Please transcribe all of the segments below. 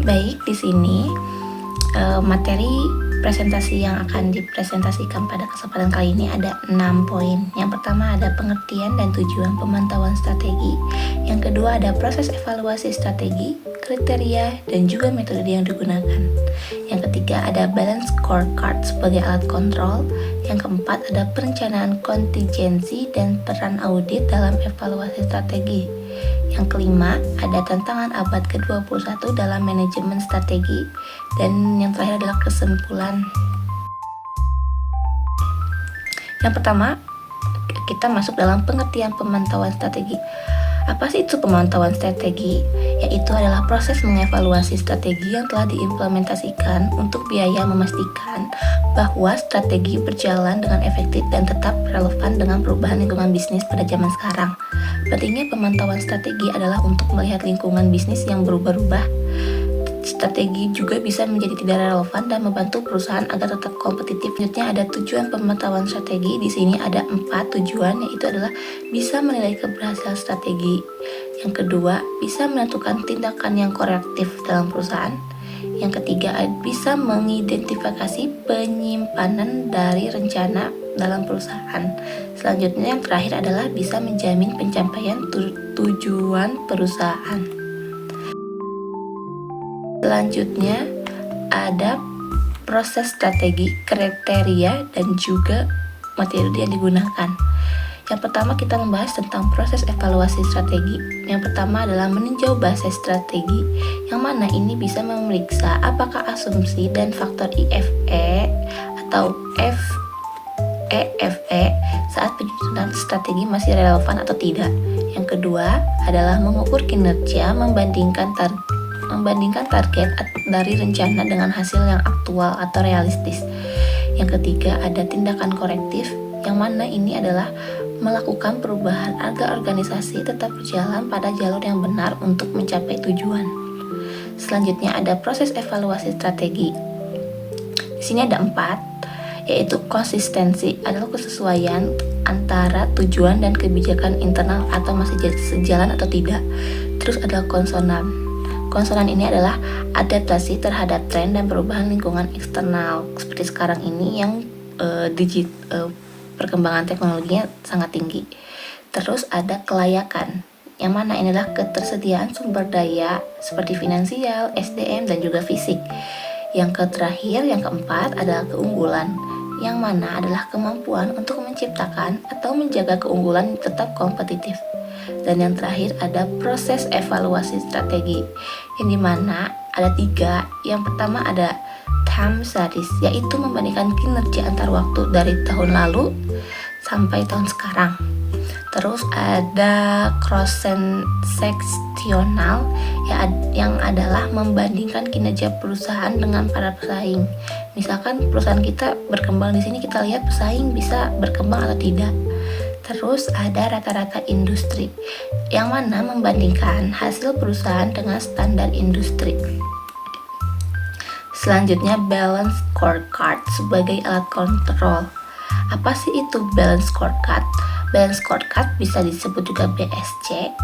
Baik, di sini materi presentasi yang akan dipresentasikan pada kesempatan kali ini ada 6 poin. Yang pertama ada pengertian dan tujuan pemantauan strategi. Yang kedua ada proses evaluasi strategi, kriteria, dan juga metode yang digunakan. Yang ketiga ada balance scorecard sebagai alat kontrol. Yang keempat ada perencanaan kontingensi dan peran audit dalam evaluasi strategi. Yang kelima, ada tantangan abad ke-21 dalam manajemen strategi. Dan yang terakhir adalah kesimpulan. Yang pertama, kita masuk dalam pengertian pemantauan strategi. Apa sih itu pemantauan strategi? Yaitu adalah proses mengevaluasi strategi yang telah diimplementasikan untuk biaya memastikan bahwa strategi berjalan dengan efektif dan tetap relevan dengan perubahan lingkungan bisnis pada zaman sekarang. Pentingnya pemantauan strategi adalah untuk melihat lingkungan bisnis yang berubah-ubah. Strategi juga bisa menjadi tidak relevan dan membantu perusahaan agar tetap kompetitif. Selanjutnya ada tujuan pemantauan strategi. Di sini ada 4 tujuan, yaitu adalah bisa menilai keberhasilan strategi. Yang kedua, bisa menentukan tindakan yang korektif dalam perusahaan. Yang ketiga, bisa mengidentifikasi penyimpanan dari rencana dalam perusahaan. Selanjutnya yang terakhir adalah bisa menjamin pencapaian tujuan perusahaan. Selanjutnya ada proses strategi, kriteria, dan juga materi yang digunakan. Yang pertama kita membahas tentang proses evaluasi strategi. Yang pertama adalah meninjau basis strategi, yang mana ini bisa memeriksa apakah asumsi dan faktor IFE atau EFE saat penyusunan strategi masih relevan atau tidak. Yang kedua adalah mengukur kinerja membandingkan target dari rencana dengan hasil yang aktual atau realistis. Yang ketiga ada tindakan korektif, yang mana ini adalah melakukan perubahan agar organisasi tetap berjalan pada jalur yang benar untuk mencapai tujuan. Selanjutnya ada proses evaluasi strategi. Di sini ada 4, yaitu konsistensi adalah kesesuaian antara tujuan dan kebijakan internal atau masih sejalan atau tidak. Terus ada konsonan. Konsonan ini adalah adaptasi terhadap tren dan perubahan lingkungan eksternal. Seperti sekarang ini yang perkembangan teknologinya sangat tinggi. Terus ada kelayakan, yang mana inilah ketersediaan sumber daya seperti finansial, SDM, dan juga fisik. Yang terakhir, yang keempat adalah keunggulan, yang mana adalah kemampuan untuk menciptakan atau menjaga keunggulan tetap kompetitif. Dan yang terakhir ada proses evaluasi strategi, yang dimana ada 3. Yang pertama ada time series, yaitu membandingkan kinerja antar waktu dari tahun lalu sampai tahun sekarang. Terus ada cross sectional, yang adalah membandingkan kinerja perusahaan dengan para pesaing. Misalkan perusahaan kita berkembang di sini, kita lihat pesaing bisa berkembang atau tidak. Terus ada rata-rata industri, yang mana membandingkan hasil perusahaan dengan standar industri. Selanjutnya balance scorecard sebagai alat kontrol. Apa sih itu balance scorecard? Balance scorecard bisa disebut juga BSC,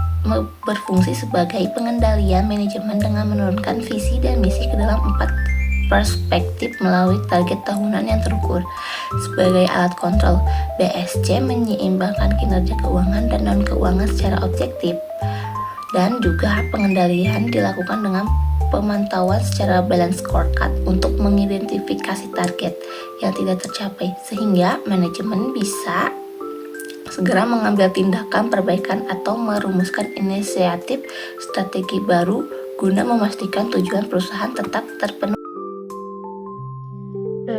berfungsi sebagai pengendalian manajemen dengan menurunkan visi dan misi ke dalam 4 perspektif melalui target tahunan yang terukur. Sebagai alat kontrol, BSC menyeimbangkan kinerja keuangan dan non-keuangan secara objektif. Dan juga pengendalian dilakukan dengan pemantauan secara balance scorecard untuk mengidentifikasi target yang tidak tercapai, sehingga manajemen bisa segera mengambil tindakan perbaikan atau merumuskan inisiatif strategi baru guna memastikan tujuan perusahaan tetap terpenuhi.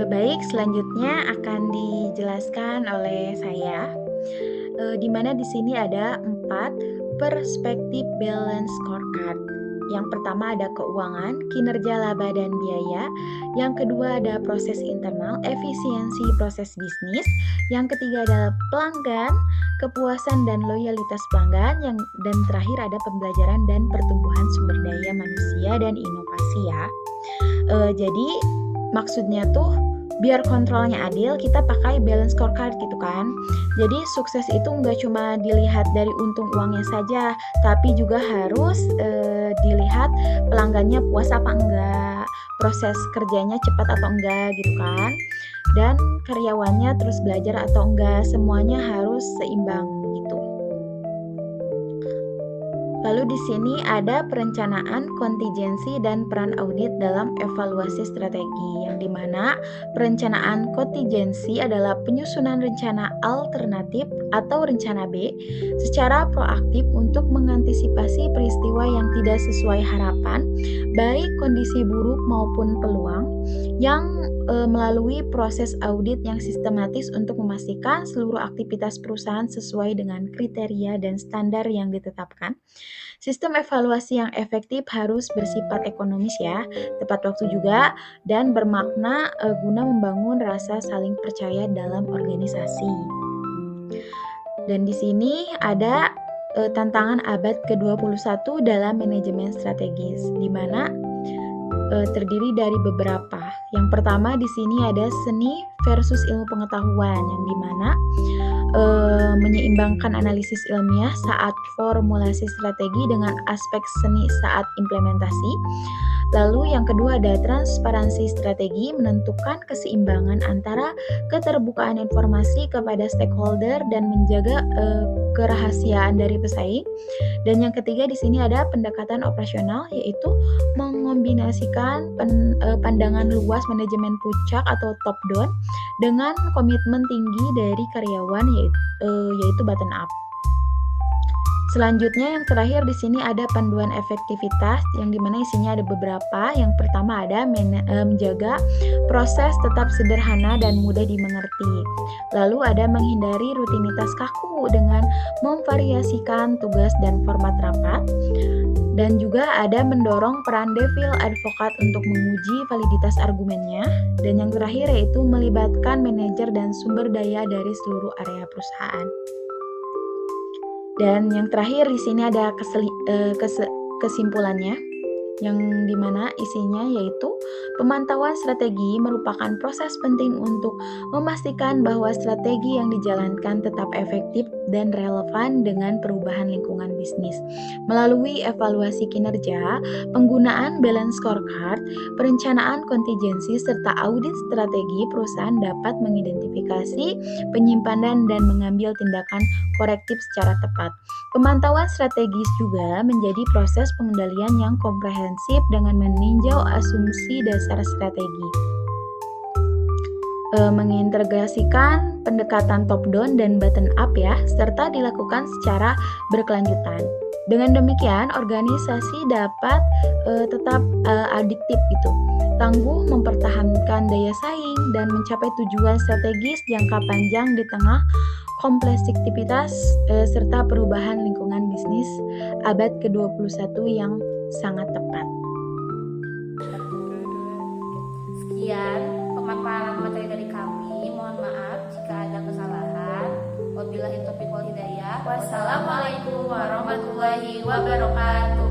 Baik, selanjutnya akan dijelaskan oleh saya, di mana di sini ada 4 perspektif balance scorecard. Yang pertama ada keuangan, kinerja laba dan biaya. Yang kedua ada proses internal, efisiensi proses bisnis. Yang ketiga adalah pelanggan, kepuasan dan loyalitas pelanggan. Dan terakhir ada pembelajaran dan pertumbuhan sumber daya manusia dan inovasi ya. Jadi maksudnya tuh biar kontrolnya adil, kita pakai balance scorecard gitu kan. Jadi sukses itu nggak cuma dilihat dari untung uangnya saja, tapi juga harus dilihat pelanggannya puas apa enggak, proses kerjanya cepat atau enggak gitu kan, dan karyawannya terus belajar atau enggak, semuanya harus seimbang gitu. Lalu di sini ada perencanaan, kontingensi, dan peran audit dalam evaluasi strategi, yang dimana perencanaan kontingensi adalah penyusunan rencana alternatif atau rencana B secara proaktif untuk mengantisipasi peristiwa yang tidak sesuai harapan, baik kondisi buruk maupun peluang, yang melalui proses audit yang sistematis untuk memastikan seluruh aktivitas perusahaan sesuai dengan kriteria dan standar yang ditetapkan. Sistem evaluasi yang efektif harus bersifat ekonomis ya, tepat waktu juga, dan bermakna guna membangun rasa saling percaya dalam organisasi. Dan di sini ada tantangan abad ke-21 dalam manajemen strategis, di mana terdiri dari beberapa. Yang pertama di sini ada seni versus ilmu pengetahuan, yang dimana menyeimbangkan analisis ilmiah saat formulasi strategi dengan aspek seni saat implementasi. Lalu yang kedua ada transparansi strategi, menentukan keseimbangan antara keterbukaan informasi kepada stakeholder dan menjaga kerahasiaan dari pesaing. Dan yang ketiga di sini ada pendekatan operasional, yaitu mengombinasikan pandangan luas manajemen puncak atau top down dengan komitmen tinggi dari karyawan, yaitu bottom up. Selanjutnya yang terakhir di sini ada panduan efektivitas, yang dimana isinya ada beberapa. Yang pertama ada menjaga proses tetap sederhana dan mudah dimengerti. Lalu ada menghindari rutinitas kaku dengan memvariasikan tugas dan format rapat. Dan juga ada mendorong peran devil advokat untuk menguji validitas argumennya. Dan yang terakhir yaitu melibatkan manajer dan sumber daya dari seluruh area perusahaan. Dan yang terakhir di sini ada kesimpulannya, yang dimana isinya yaitu pemantauan strategi merupakan proses penting untuk memastikan bahwa strategi yang dijalankan tetap efektif dan relevan dengan perubahan lingkungan bisnis. Melalui evaluasi kinerja, penggunaan balance scorecard, perencanaan kontingensi, serta audit strategi, perusahaan dapat mengidentifikasi penyimpanan dan mengambil tindakan korektif secara tepat. Pemantauan strategis juga menjadi proses pengendalian yang komprehensif dengan meninjau asumsi dasar strategi, mengintegrasikan pendekatan top down dan bottom up ya, serta dilakukan secara berkelanjutan. Dengan demikian, organisasi dapat tetap adiktif gitu, tangguh mempertahankan daya saing dan mencapai tujuan strategis jangka panjang di tengah kompleksitas serta perubahan lingkungan bisnis abad ke-21 yang sangat tepat. Sekian pemaparan materi dari kami. Mohon maaf jika ada kesalahan. Wabillahi taufiq wal hidayah. Wassalamualaikum warahmatullahi wabarakatuh.